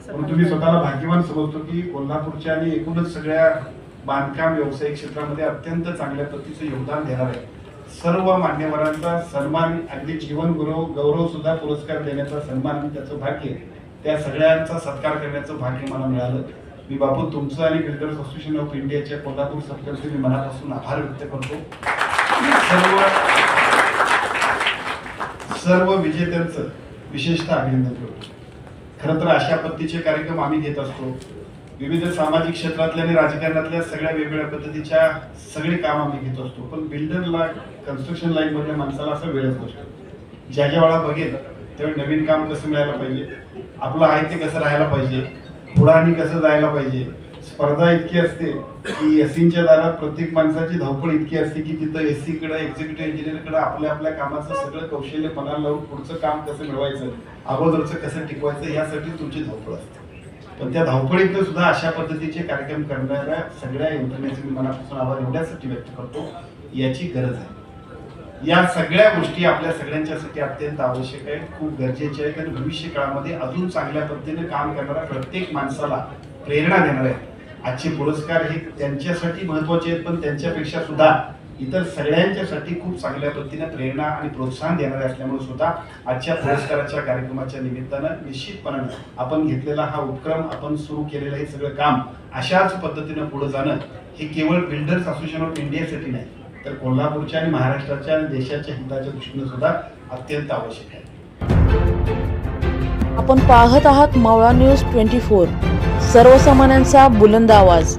पण तुम्ही स्वतःला भाग्यवान समजतो की कोल्हापूरच्या आणि एकूणच सगळ्या बांधकाम व्यावसायिक क्षेत्रामध्ये अत्यंत चांगल्या पद्धतीचं योगदान देणार आहे सर्व मान्यवरांचा सन्मान, अगदी जीवन गौरव सुद्धा पुरस्कार देण्याचा सन्मान आणि त्याचं भाग्य, त्या सगळ्यांचा सत्कार करण्याचं भाग्य मला मिळालं। मी बापू तुमचं आणि बिल्डर्स असोसिएशन ऑफ इंडियाच्या कोल्हापूर सर्कलचे मी मनापासून आभार व्यक्त करतो। सर्व विजेत्यांचं विशेषतः अभिनंदन करतो। खरं तर अशा पद्धतीचे कार्यक्रम आम्ही घेत असतो, विविध सामाजिक क्षेत्रातल्या आणि राजकारणातल्या सगळ्या वेगवेगळ्या पद्धतीच्या सगळे काम आम्ही घेत असतो, पण बिल्डरला कन्स्ट्रक्शन लाईन मधल्या माणसाला असं वेळच नसतो। ज्या वेळा बघेल त्यावेळी नवीन काम कसं मिळायला पाहिजे, आपलं आहे ते कसं राहायला पाहिजे, पुढानी कसं जायला पाहिजे। स्पर्धा इतकी असते की एसीच्या दारात प्रत्येक माणसाची धावपळ इतकी असते की तिथं एसी कडे, एक्झिक्युटिव्ह इंजिनियर कडे आपल्या कामाचं सगळं कौशल्य पणाला लावून पुढचं काम कसं मिळवायचं, अगोदरचं कसं टिकवायचं यासाठी तुमची धावपळ असते। पण त्या धावपळीतून सुद्धा अशा पद्धतीचे कार्यक्रम करणाऱ्या सगळ्या यंत्रणेचे मी मनापासून आभार एवढ्यासाठी व्यक्त करतो, याची गरज आहे। या सगळ्या गोष्टी आपल्या सगळ्यांच्यासाठी अत्यंत आवश्यक आहेत, खूप गरजेच्या आहेत आणि भविष्य काळामध्ये अजून चांगल्या पद्धतीने काम करणाऱ्या प्रत्येक माणसाला प्रेरणा देणार आहेत। आजचे पुरस्कार हे त्यांच्यासाठी महत्त्वाचे आहेत, पण त्यांच्यापेक्षा सुद्धा इतर सगळ्यांच्यासाठी खूप चांगल्या पद्धतीने प्रेरणा आणि प्रोत्साहन देणारे असल्यामुळे सुद्धा आजच्या पुरस्काराच्या कार्यक्रमाच्या निमित्तानं निश्चितपणे आपण घेतलेला हा उपक्रम, आपण सुरू केलेलं हे सगळं काम अशाच पद्धतीने पुढे जाणं हे केवळ बिल्डर्स असोसिएशन ऑफ इंडियासाठी नाही, तर कोल्हापूरच्या आणि महाराष्ट्राच्या आणि देशाच्या हिताच्या दृष्टीने सुद्धा अत्यंत आवश्यक आहे। आपण पाहत आहात मावळा न्यूज 24, सर्वसामान्यांचा बुलंद आवाज।